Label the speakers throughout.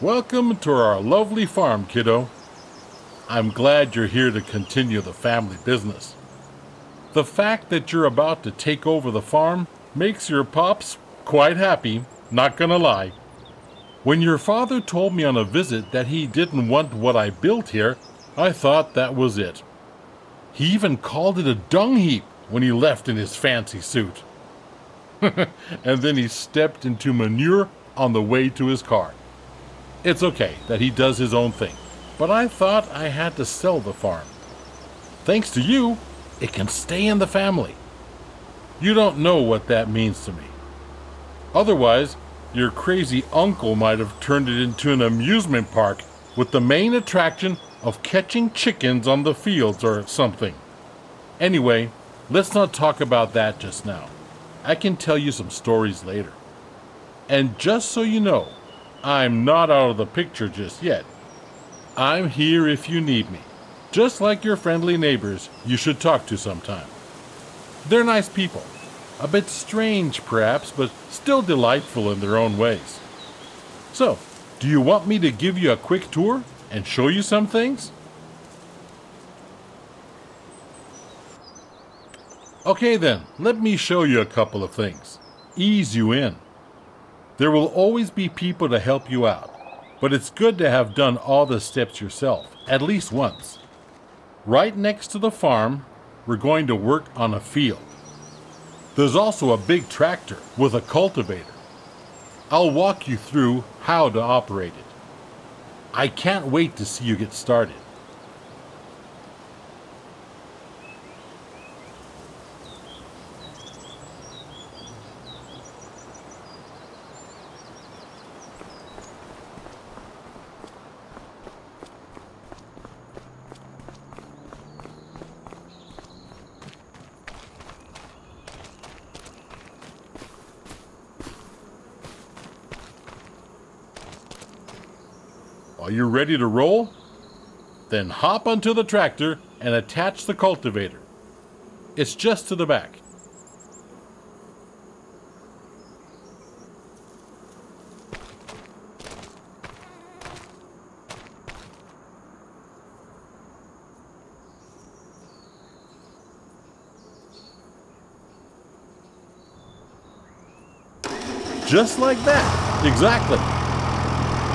Speaker 1: Welcome to our lovely farm, kiddo. I'm glad you're here to continue the family business. The fact that you're about to take over the farm makes your pops quite happy, not gonna lie. When your father told me on a visit that he didn't want what I built here, I thought that was it. He even called it a dung heap when he left in his fancy suit. And then he stepped into manure on the way to his car. It's okay that he does his own thing, but I thought I had to sell the farm. Thanks to you, it can stay in the family. You don't know what that means to me. Otherwise, your crazy uncle might have turned it into an amusement park with the main attraction of catching chickens on the fields or something. Anyway, let's not talk about that just now. I can tell you some stories later. And just so you know, I'm not out of the picture just yet. I'm here if you need me, just like your friendly neighbors you should talk to sometime. They're nice people, a bit strange perhaps, but still delightful in their own ways. So, do you want me to give you a quick tour and show you some things? Okay then, let me show you a couple of things. Ease you in. There will always be people to help you out, but it's good to have done all the steps yourself, at least once. Right next to the farm, we're going to work on a field. There's also a big tractor with a cultivator. I'll walk you through how to operate it. I can't wait to see you get started. Are you ready to roll? Then hop onto the tractor and attach the cultivator. It's just to the back. Just like that. Exactly.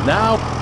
Speaker 1: Now,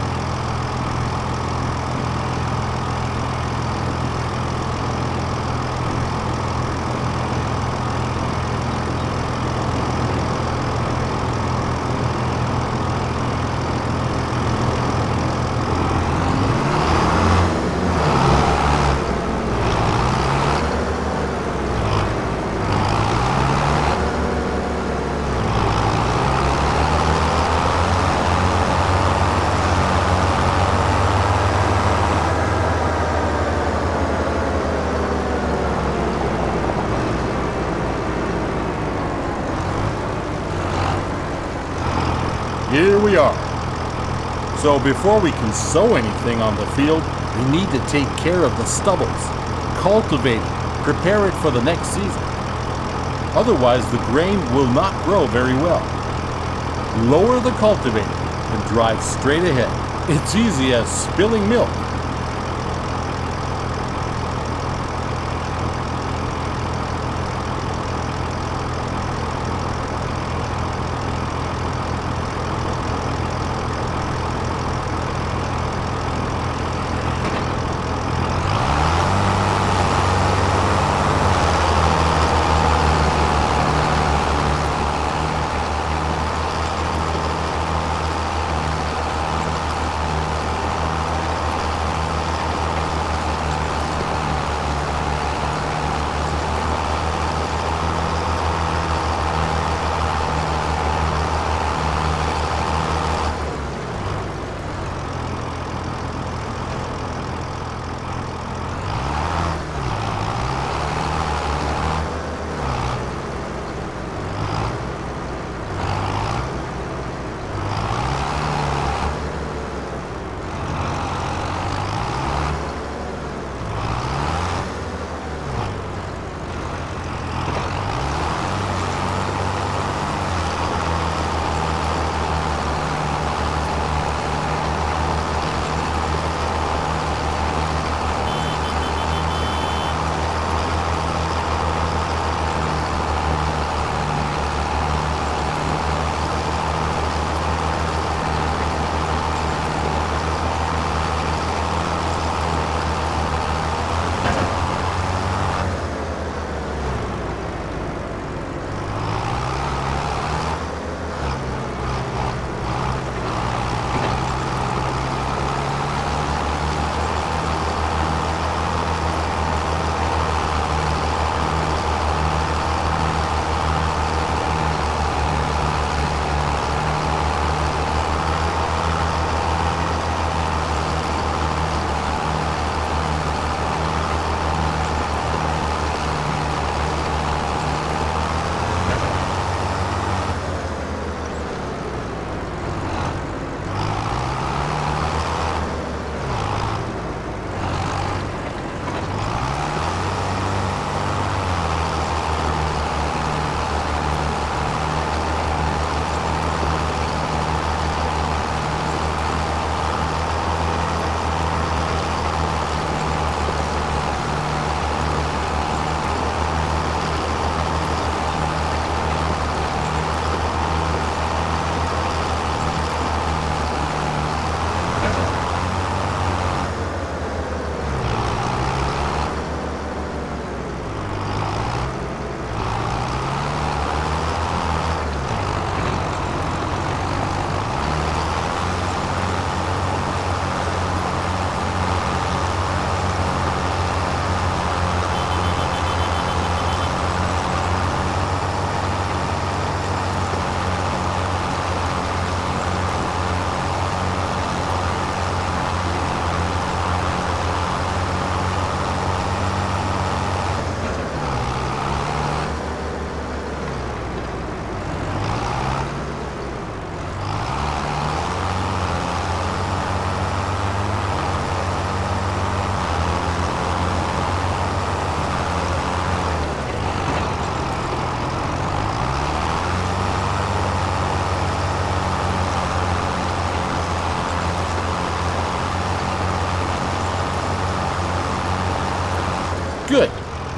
Speaker 1: here we are. So before we can sow anything on the field, we need to take care of the stubbles, cultivate it, prepare it for the next season. Otherwise, the grain will not grow very well. Lower the cultivator and drive straight ahead. It's easy as spilling milk.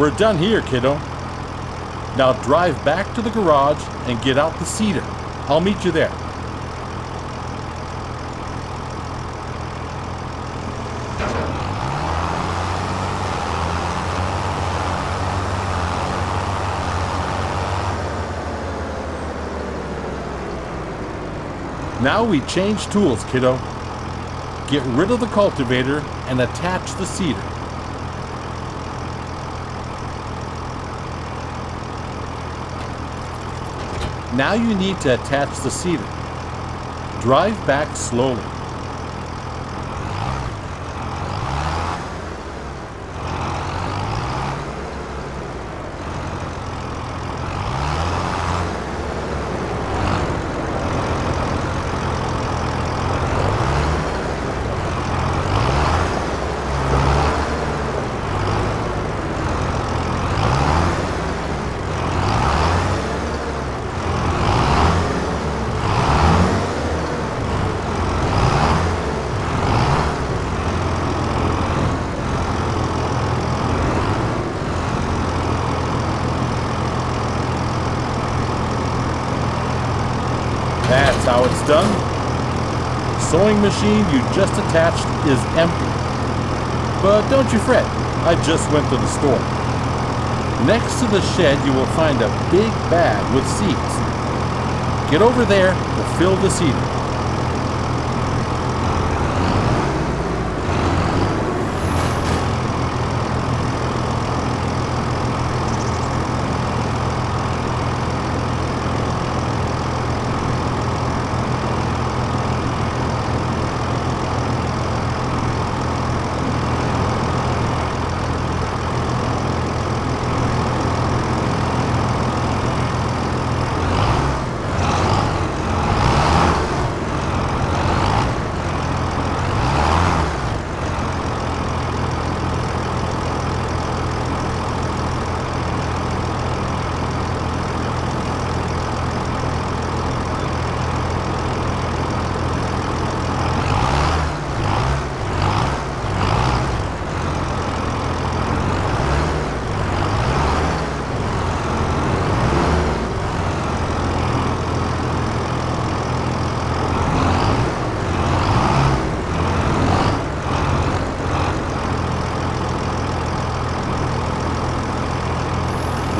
Speaker 1: We're done here, kiddo. Now drive back to the garage and get out the cedar. I'll meet you there. Now we change tools, kiddo. Get rid of the cultivator and attach the cedar. Now you need to attach the cedar. Drive back slowly. That's how it's done. Sewing machine you just attached is empty. But don't you fret, I just went to the store. Next to the shed you will find a big bag with seeds. Get over there to fill the cedar.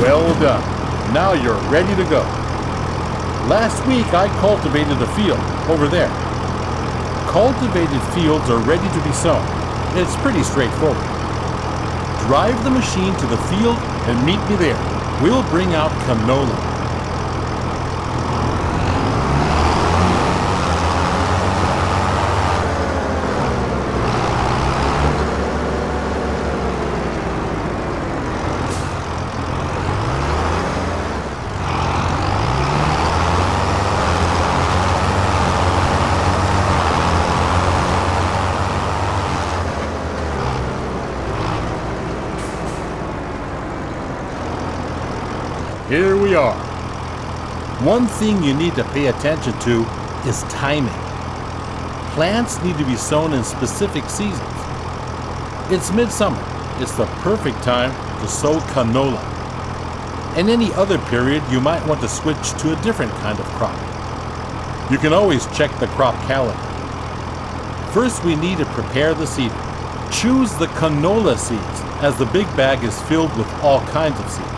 Speaker 1: Well done. Now you're ready to go. Last week I cultivated a field over there. Cultivated fields are ready to be sown. It's pretty straightforward. Drive the machine to the field and meet me there. We'll bring out canola. Here we are. One thing you need to pay attention to is timing. Plants need to be sown in specific seasons. It's midsummer. It's the perfect time to sow canola. In any other period, you might want to switch to a different kind of crop. You can always check the crop calendar. First, we need to prepare the cedar. Choose the canola seeds, as the big bag is filled with all kinds of seeds.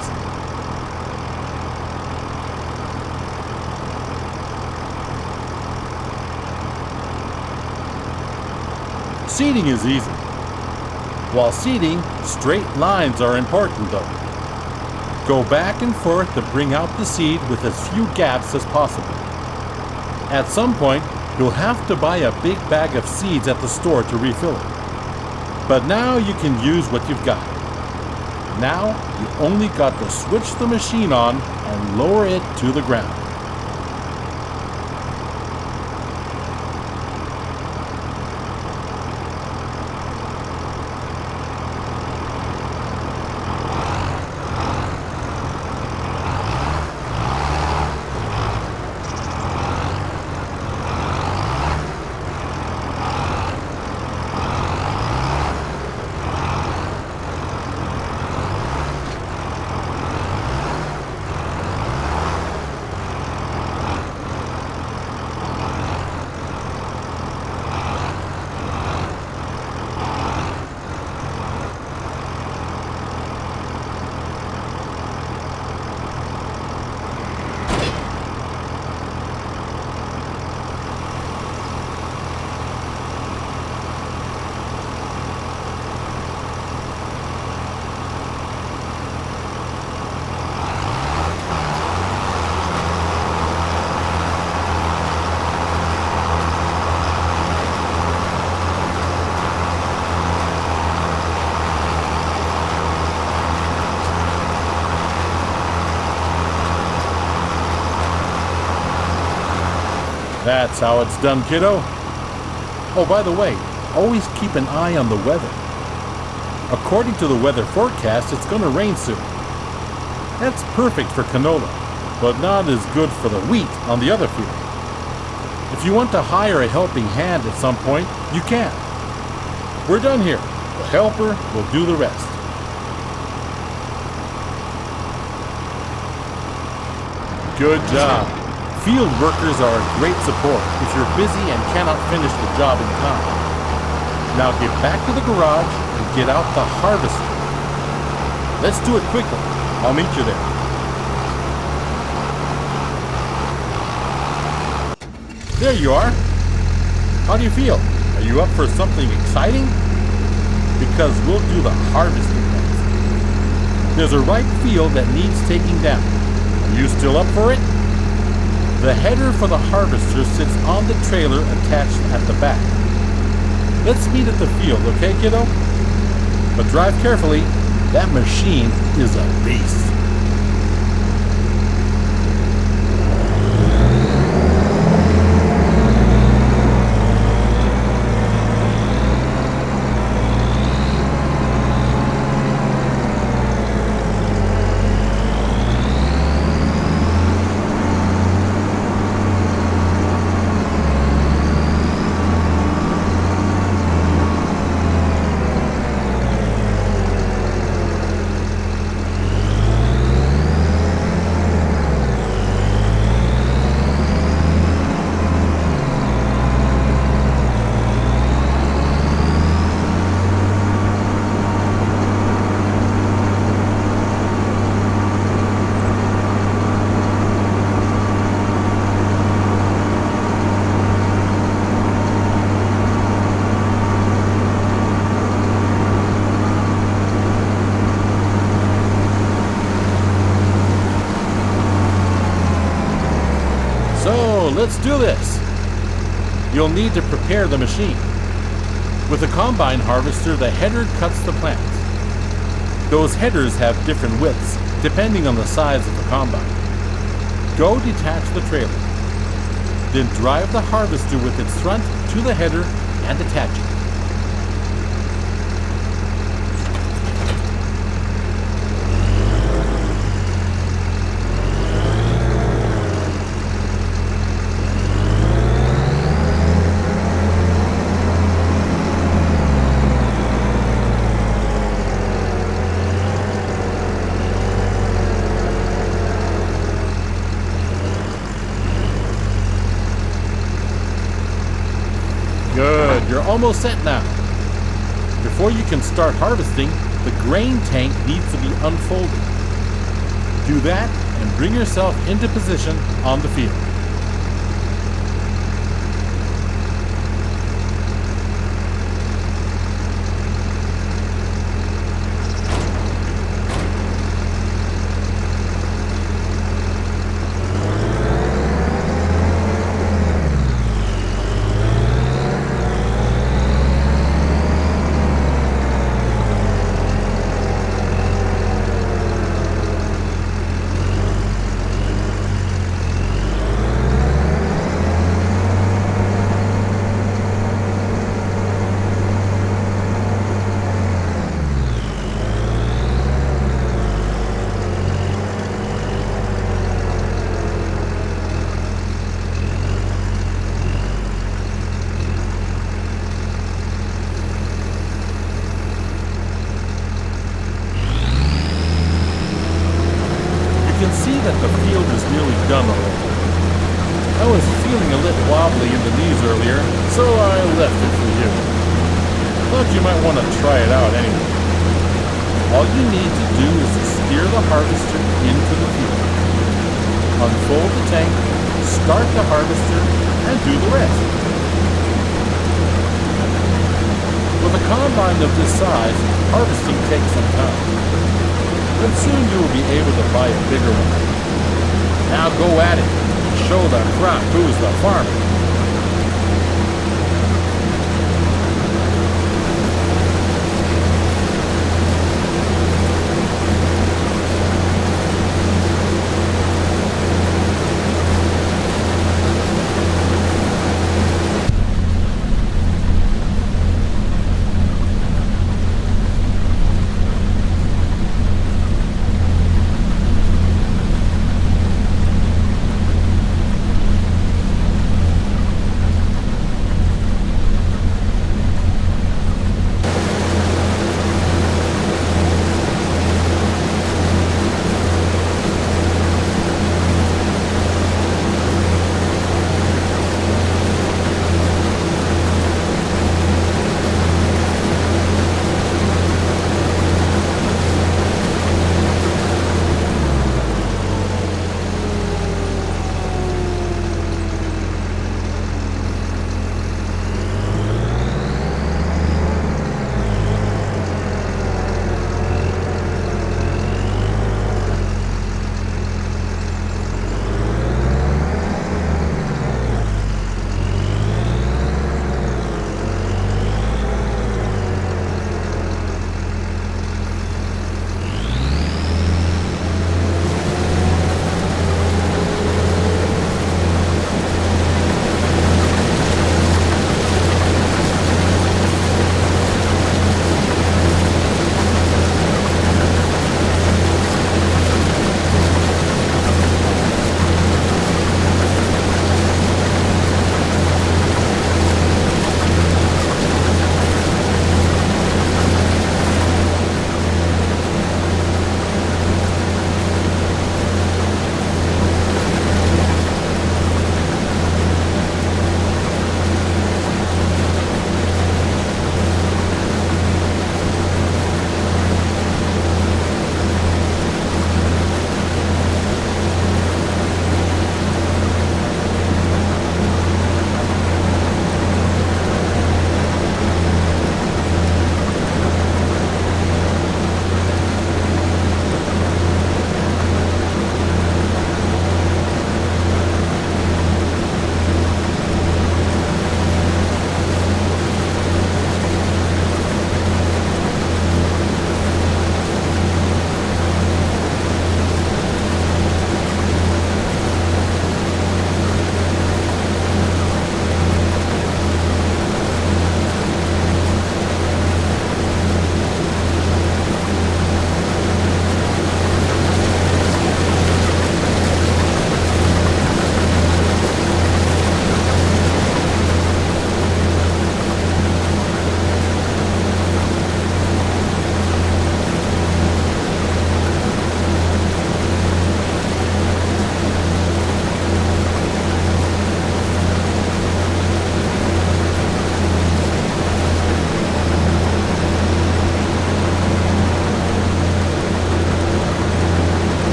Speaker 1: Seeding is easy. While seeding, straight lines are important though. Go back and forth to bring out the seed with as few gaps as possible. At some point, you'll have to buy a big bag of seeds at the store to refill it. But now you can use what you've got. Now, you only got to switch the machine on and lower it to the ground. That's how it's done, kiddo. Oh, by the way, always keep an eye on the weather. According to the weather forecast, it's going to rain soon. That's perfect for canola, but not as good for the wheat on the other field. If you want to hire a helping hand at some point, you can. We're done here. The helper will do the rest. Good job. Field workers are a great support if you're busy and cannot finish the job in time. Now get back to the garage and get out the harvester. Let's do it quickly. I'll meet you there. There you are. How do you feel? Are you up for something exciting? Because we'll do the harvesting next. There's a ripe field that needs taking down. Are you still up for it? The header for the harvester sits on the trailer attached at the back. Let's meet at the field, okay, kiddo? But drive carefully. That machine is a beast. So let's do this. You'll need to prepare the machine. With a combine harvester, the header cuts the plants. Those headers have different widths, depending on the size of the combine. Go detach the trailer. Then drive the harvester with its front to the header and attach it. Good, you're almost set now. Before you can start harvesting, the grain tank needs to be unfolded. Do that and bring yourself into position on the field. You can see that the field is nearly done already. I was feeling a little wobbly in the knees earlier, so I left it for you. Thought you might want to try it out anyway. All you need to do is to steer the harvester into the field. Unfold the tank, start the harvester, and do the rest. With a combine of this size, harvesting takes some time. But soon you will be able to buy a bigger one. Now go at it and show the crop who's the farmer.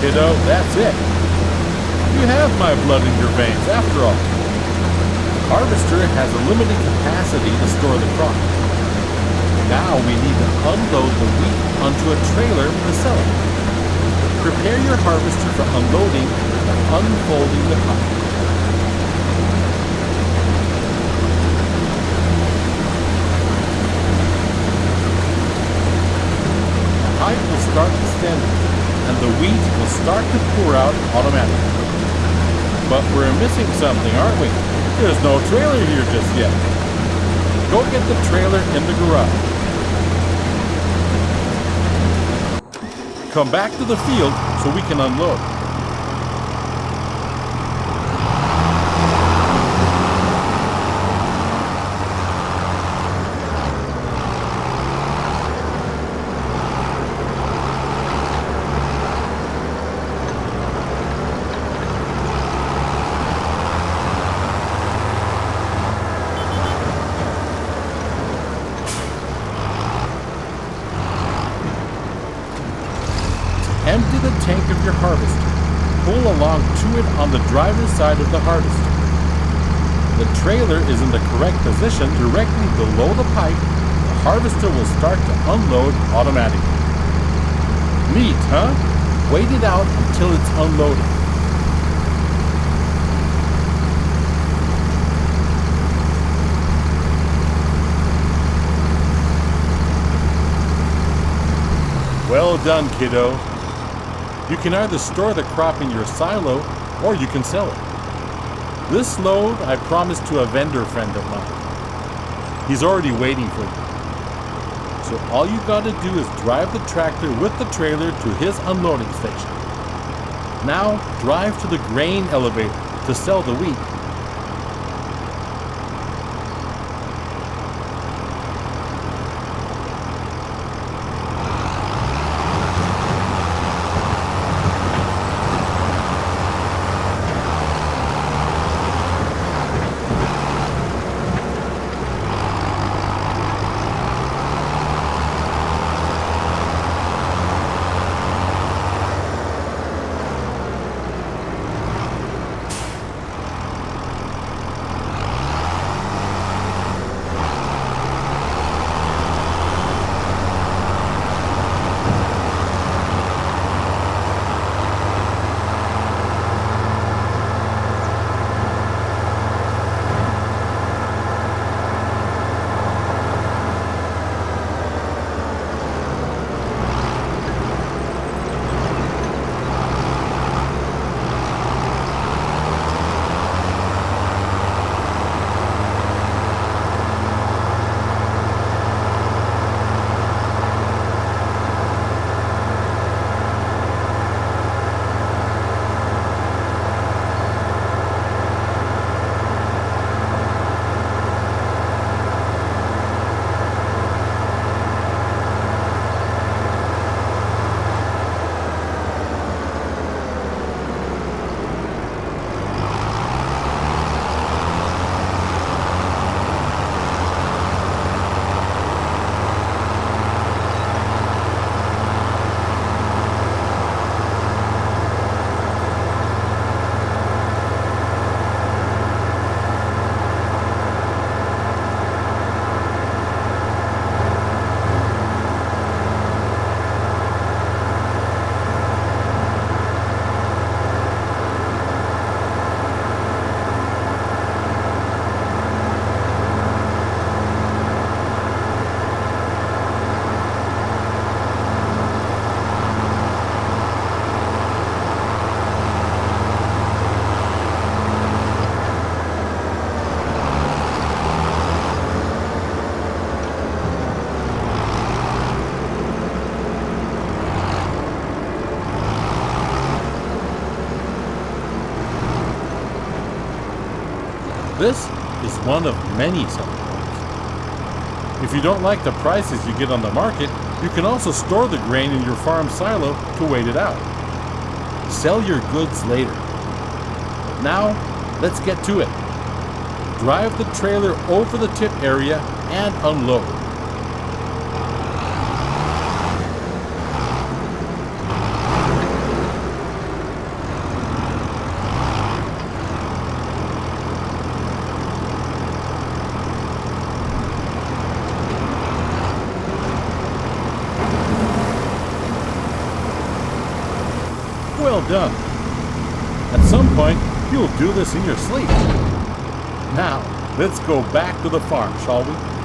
Speaker 1: kiddo, that's it. You have my blood in your veins, after all. The harvester has a limited capacity to store the crop. Now we need to unload the wheat onto a trailer to sell it. Prepare your harvester for unloading and unfolding the pipe. The pipe will start extending, and the wheat will start to pour out automatically. But we're missing something, aren't we? There's no trailer here just yet. Go get the trailer in the garage. Come back to the field so we can unload. Empty the tank of your harvester. Pull along to it on the driver's side of the harvester. The trailer is in the correct position directly below the pipe. The harvester will start to unload automatically. Neat, huh? Wait it out until it's unloaded. Well done, kiddo. You can either store the crop in your silo or you can sell it. This load I promised to a vendor friend of mine. He's already waiting for you. So all you gotta do is drive the tractor with the trailer to his unloading station. Now drive to the grain elevator to sell the wheat. This is one of many selling points. If you don't like the prices you get on the market, you can also store the grain in your farm silo to wait it out. Sell your goods later. But now, let's get to it. Drive the trailer over the tip area and unload. well done. At some point, you'll do this in your sleep. Now, let's go back to the farm, shall we?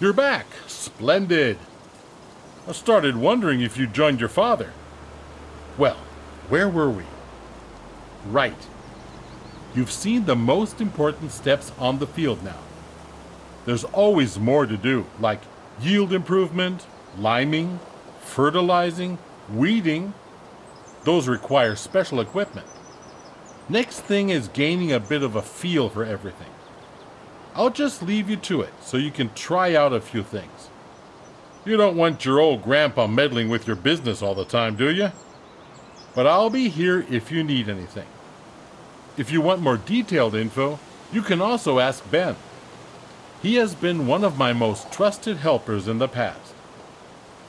Speaker 1: You're back. Splendid. I started wondering if you joined your father. Well, where were we? Right. You've seen the most important steps on the field now. There's always more to do, like yield improvement, liming, fertilizing, weeding. Those require special equipment. Next thing is gaining a bit of a feel for everything. I'll just leave you to it so you can try out a few things. You don't want your old grandpa meddling with your business all the time, do you? But I'll be here if you need anything. If you want more detailed info, you can also ask Ben. He has been one of my most trusted helpers in the past.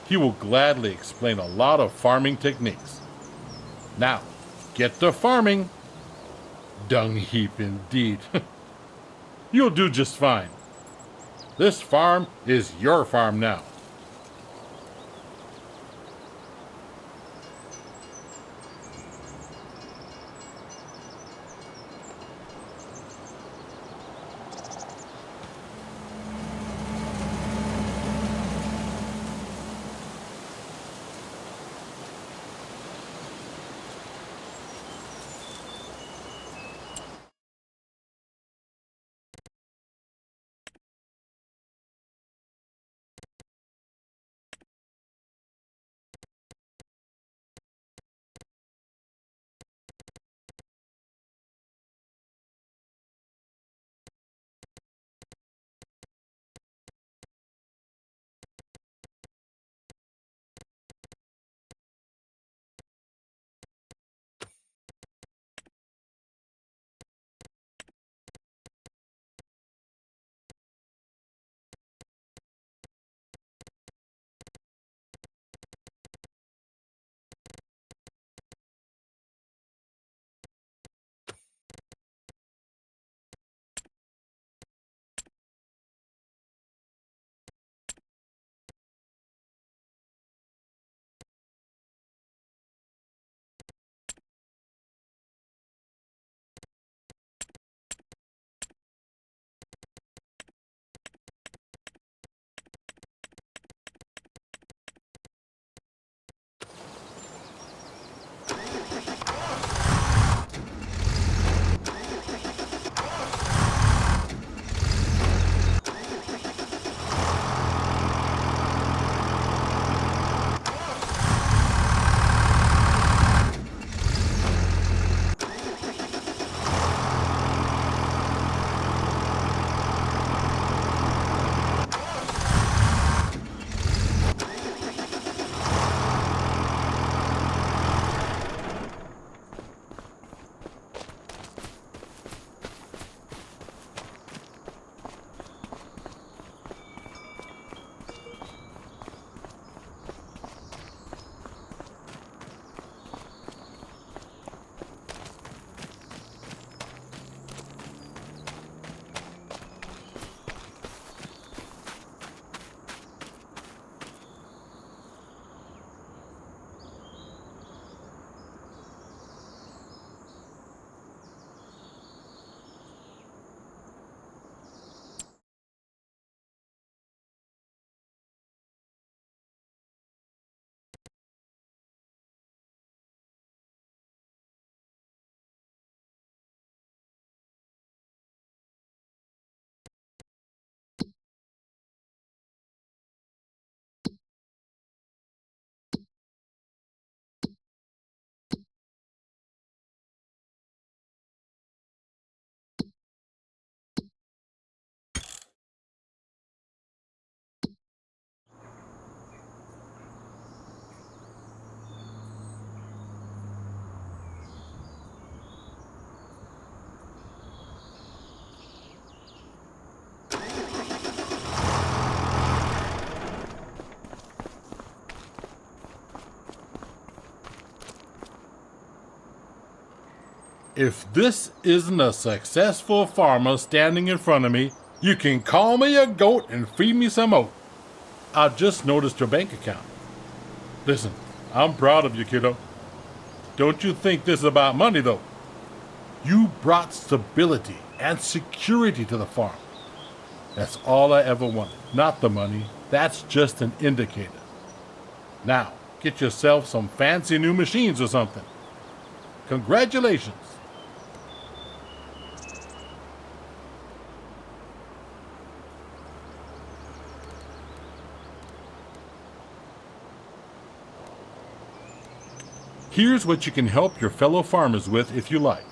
Speaker 1: He will gladly explain a lot of farming techniques. Now, get to farming. Dung heap indeed. You'll do just fine. This farm is your farm now. If this isn't a successful farmer standing in front of me, you can call me a goat and feed me some oat. I just noticed your bank account. Listen, I'm proud of you, kiddo. Don't you think this is about money, though? You brought stability and security to the farm. That's all I ever wanted. Not the money. That's just an indicator. Now, get yourself some fancy new machines or something. Congratulations. Here's what you can help your fellow farmers with if you like.